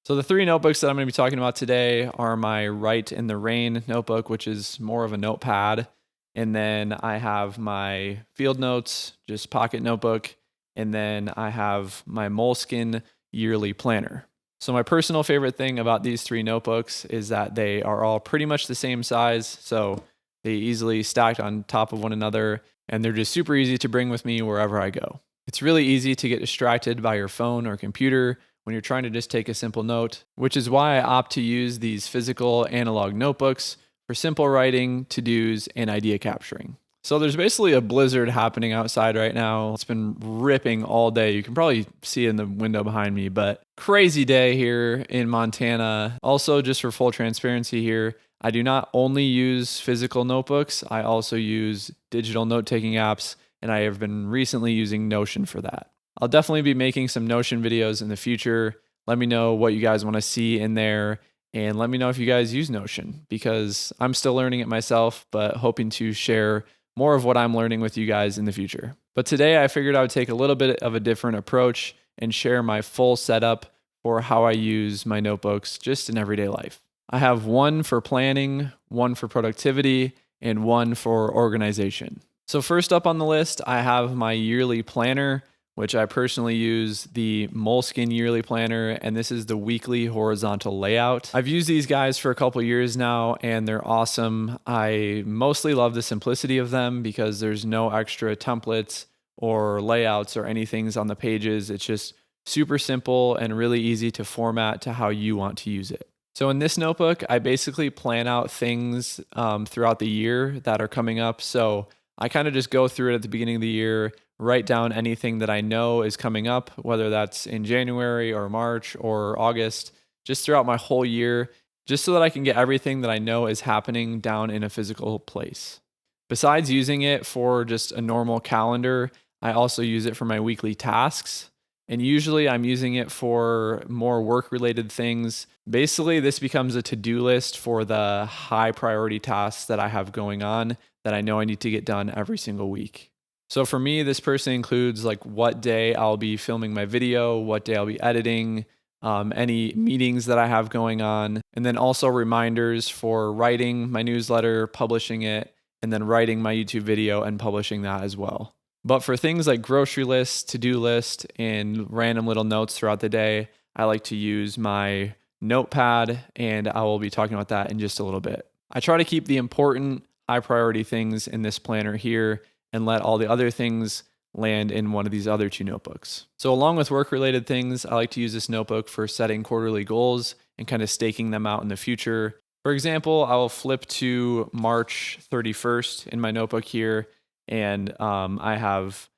So the three notebooks that I'm going to be talking about today are my Rite in the Rain notebook, which is more of a notepad. And then I have my Field Notes, just pocket notebook. And then I have my Moleskine yearly planner. So my personal favorite thing about these three notebooks is that they are all pretty much the same size. So they easily stacked on top of one another, and they're just super easy to bring with me wherever I go. It's really easy to get distracted by your phone or computer when you're trying to just take a simple note, which is why I opt to use these physical analog notebooks for simple writing, to-dos, and idea capturing. So there's basically a blizzard happening outside right now. It's been ripping all day. You can probably see it in the window behind me, but crazy day here in Montana. Also, just for full transparency here, I do not only use physical notebooks, I also use digital note-taking apps, and I have been recently using Notion for that. I'll definitely be making some Notion videos in the future. Let me know what you guys want to see in there, and let me know if you guys use Notion, because I'm still learning it myself, but hoping to share more of what I'm learning with you guys in the future. But today I figured I would take a little bit of a different approach and share my full setup for how I use my notebooks just in everyday life. I have one for planning, one for productivity, and one for organization. So first up on the list, I have my yearly planner, which I personally use the Moleskine yearly planner, and this is the weekly horizontal layout. I've used these guys for a couple years now, and they're awesome. I mostly love the simplicity of them because there's no extra templates or layouts or anything on the pages. It's just super simple and really easy to format to how you want to use it. So in this notebook, I basically plan out things throughout the year that are coming up. So I kind of just go through it at the beginning of the year, write down anything that I know is coming up, whether that's in January or March or August, just throughout my whole year, just so that I can get everything that I know is happening down in a physical place. Besides using it for just a normal calendar, I also use it for my weekly tasks. And usually I'm using it for more work-related things. Basically, this becomes a to-do list for the high priority tasks that I have going on that I know I need to get done every single week. So for me, this person includes like what day I'll be filming my video, what day I'll be editing, any meetings that I have going on, and then also reminders for writing my newsletter, publishing it, and then writing my YouTube video and publishing that as well. But for things like grocery lists, to-do list, and random little notes throughout the day, I like to use my Notepad, and I will be talking about that in just a little bit. I try to keep the important, high priority things in this planner here and let all the other things land in one of these other two notebooks. So along with work-related things, I like to use this notebook for setting quarterly goals and kind of staking them out in the future. For example, I will flip to March 31st in my notebook here, and I have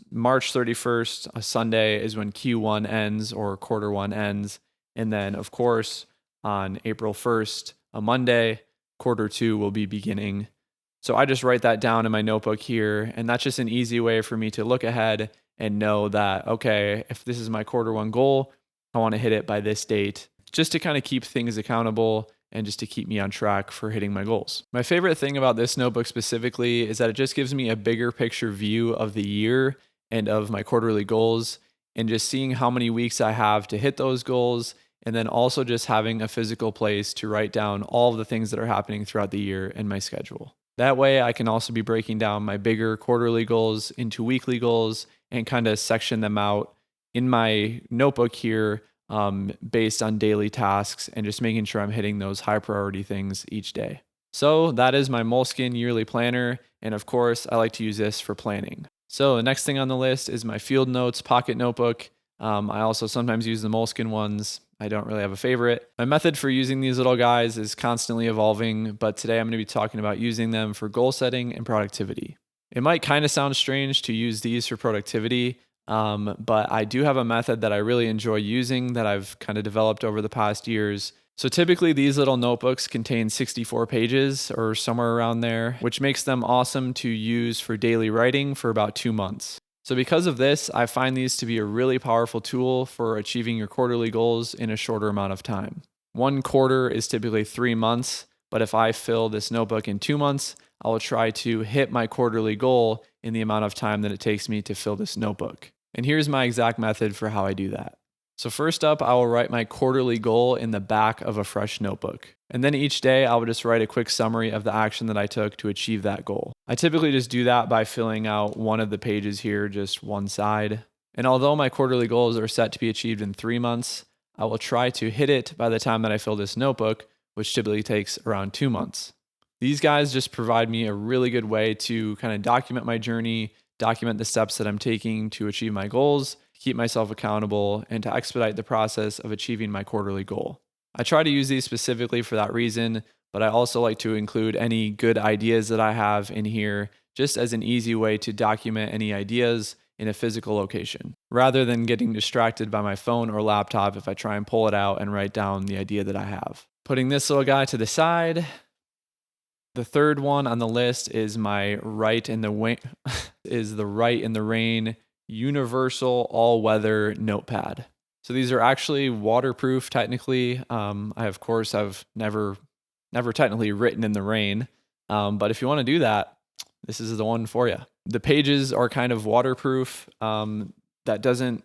March 31st, a Sunday, is when Q1 ends or quarter one ends. And then, of course, on April 1st, a Monday, quarter two will be beginning. So I just write that down in my notebook here, and that's just an easy way for me to look ahead and know that, okay, if this is my quarter one goal, I want to hit it by this date, just to kind of keep things accountable and just to keep me on track for hitting my goals. My favorite thing about this notebook specifically is that it just gives me a bigger picture view of the year and of my quarterly goals, and just seeing how many weeks I have to hit those goals, and then also just having a physical place to write down all of the things that are happening throughout the year in my schedule. That way I can also be breaking down my bigger quarterly goals into weekly goals and kind of section them out in my notebook here based on daily tasks, and just making sure I'm hitting those high priority things each day. So that is my Moleskine yearly planner. And of course, I like to use this for planning. So the next thing on the list is my Field Notes pocket notebook. I also sometimes use the Moleskine ones. I don't really have a favorite. My method for using these little guys is constantly evolving, but today I'm going to be talking about using them for goal setting and productivity. It might kind of sound strange to use these for productivity, but I do have a method that I really enjoy using that I've kind of developed over the past years. So typically these little notebooks contain 64 pages or somewhere around there, which makes them awesome to use for daily writing for about 2 months. So because of this, I find these to be a really powerful tool for achieving your quarterly goals in a shorter amount of time. 1 quarter is typically 3 months, but if I fill this notebook in 2 months, I will try to hit my quarterly goal in the amount of time that it takes me to fill this notebook. And here's my exact method for how I do that. So first up, I will write my quarterly goal in the back of a fresh notebook. And then each day, I will just write a quick summary of the action that I took to achieve that goal. I typically just do that by filling out one of the pages here, just one side. And although my quarterly goals are set to be achieved in 3 months, I will try to hit it by the time that I fill this notebook, which typically takes around 2 months. These guys just provide me a really good way to kind of document my journey, document the steps that I'm taking to achieve my goals, keep myself accountable, and to expedite the process of achieving my quarterly goal. I try to use these specifically for that reason, but I also like to include any good ideas that I have in here just as an easy way to document any ideas in a physical location, rather than getting distracted by my phone or laptop if I try and pull it out and write down the idea that I have. Putting this little guy to the side. The third one on the list is my Rite in the Rain universal all-weather notepad. So these are actually waterproof technically. I've never technically written in the rain. But if you want to do that, this is the one for you. The pages are kind of waterproof. That doesn't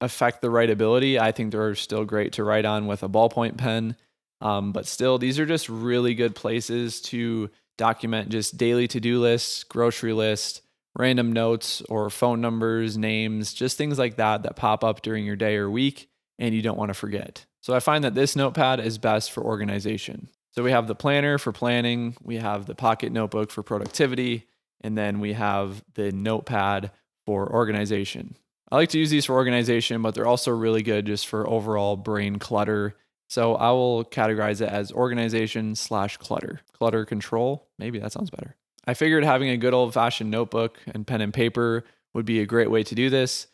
affect the writability. I think they're still great to write on with a ballpoint pen. But still, these are just really good places to document just daily to-do lists, grocery lists, random notes or phone numbers, names, just things like that that pop up during your day or week and you don't want to forget. So I find that this notepad is best for organization. So we have the planner for planning, we have the pocket notebook for productivity, and then we have the notepad for organization. I like to use these for organization, but they're also really good just for overall brain clutter. So I will categorize it as organization/clutter. Clutter control, maybe that sounds better. I figured having a good old-fashioned notebook and pen and paper would be a great way to do this,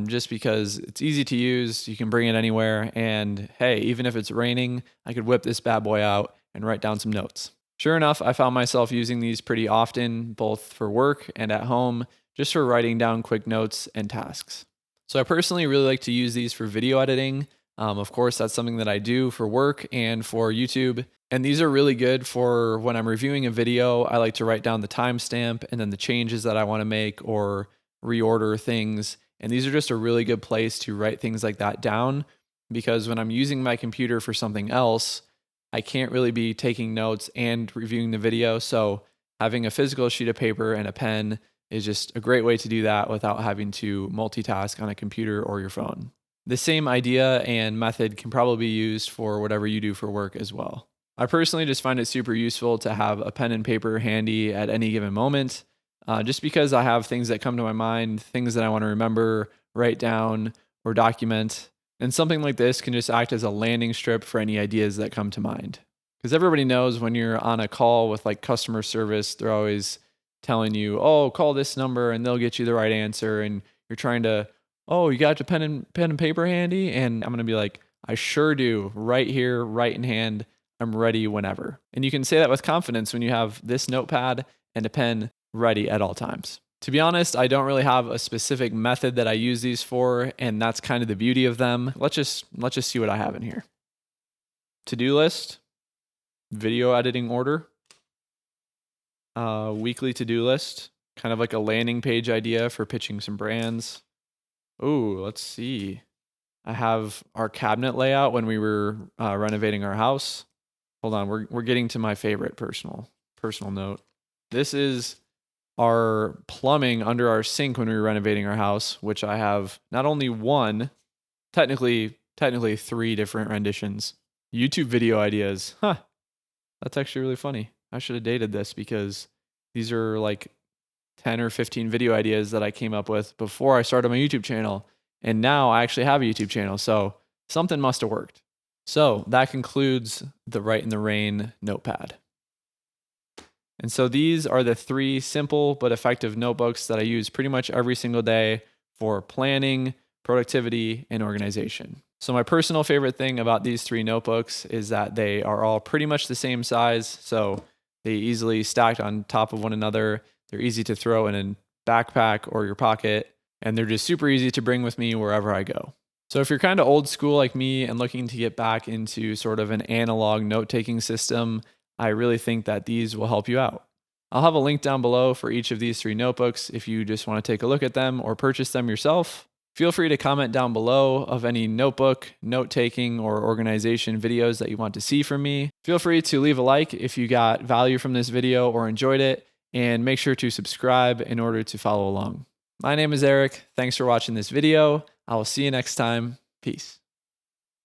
just because it's easy to use, you can bring it anywhere, and hey, even if it's raining, I could whip this bad boy out and write down some notes. Sure enough, I found myself using these pretty often, both for work and at home, just for writing down quick notes and tasks. So I personally really like to use these for video editing. Of course, that's something that I do for work and for YouTube. And these are really good for when I'm reviewing a video. I like to write down the timestamp and then the changes that I want to make or reorder things. And these are just a really good place to write things like that down, because when I'm using my computer for something else, I can't really be taking notes and reviewing the video. So having a physical sheet of paper and a pen is just a great way to do that without having to multitask on a computer or your phone. The same idea and method can probably be used for whatever you do for work as well. I personally just find it super useful to have a pen and paper handy at any given moment, just because I have things that come to my mind, things that I want to remember, write down, or document. And something like this can just act as a landing strip for any ideas that come to mind. Because everybody knows when you're on a call with like customer service, they're always telling you, oh, call this number and they'll get you the right answer. And you're trying to, oh, you got your pen and paper handy? And I'm going to be like, I sure do, right here, right in hand. I'm ready whenever. And you can say that with confidence when you have this notepad and a pen ready at all times. To be honest, I don't really have a specific method that I use these for, and that's kind of the beauty of them. Let's just see what I have in here. To-do list, video editing order, weekly to-do list, kind of like a landing page idea for pitching some brands. Ooh, let's see. I have our cabinet layout when we were renovating our house. Hold on, we're getting to my favorite personal note. This is our plumbing under our sink when we were renovating our house, which I have not only one, technically 3 different renditions. YouTube video ideas. Huh. That's actually really funny. I should have dated this because these are like 10 or 15 video ideas that I came up with before I started my YouTube channel. And now I actually have a YouTube channel. So something must have worked. So that concludes the Rite in the Rain notepad. And so these are the 3 simple but effective notebooks that I use pretty much every single day for planning, productivity, and organization. So my personal favorite thing about these 3 notebooks is that they are all pretty much the same size. So they easily stacked on top of one another. They're easy to throw in a backpack or your pocket, and they're just super easy to bring with me wherever I go. So if you're kind of old school like me and looking to get back into sort of an analog note-taking system, I really think that these will help you out. I'll have a link down below for each of these 3 notebooks if you just want to take a look at them or purchase them yourself. Feel free to comment down below of any notebook, note-taking, or organization videos that you want to see from me. Feel free to leave a like if you got value from this video or enjoyed it, and make sure to subscribe in order to follow along. My name is Eric. Thanks for watching this video. I will see you next time. Peace.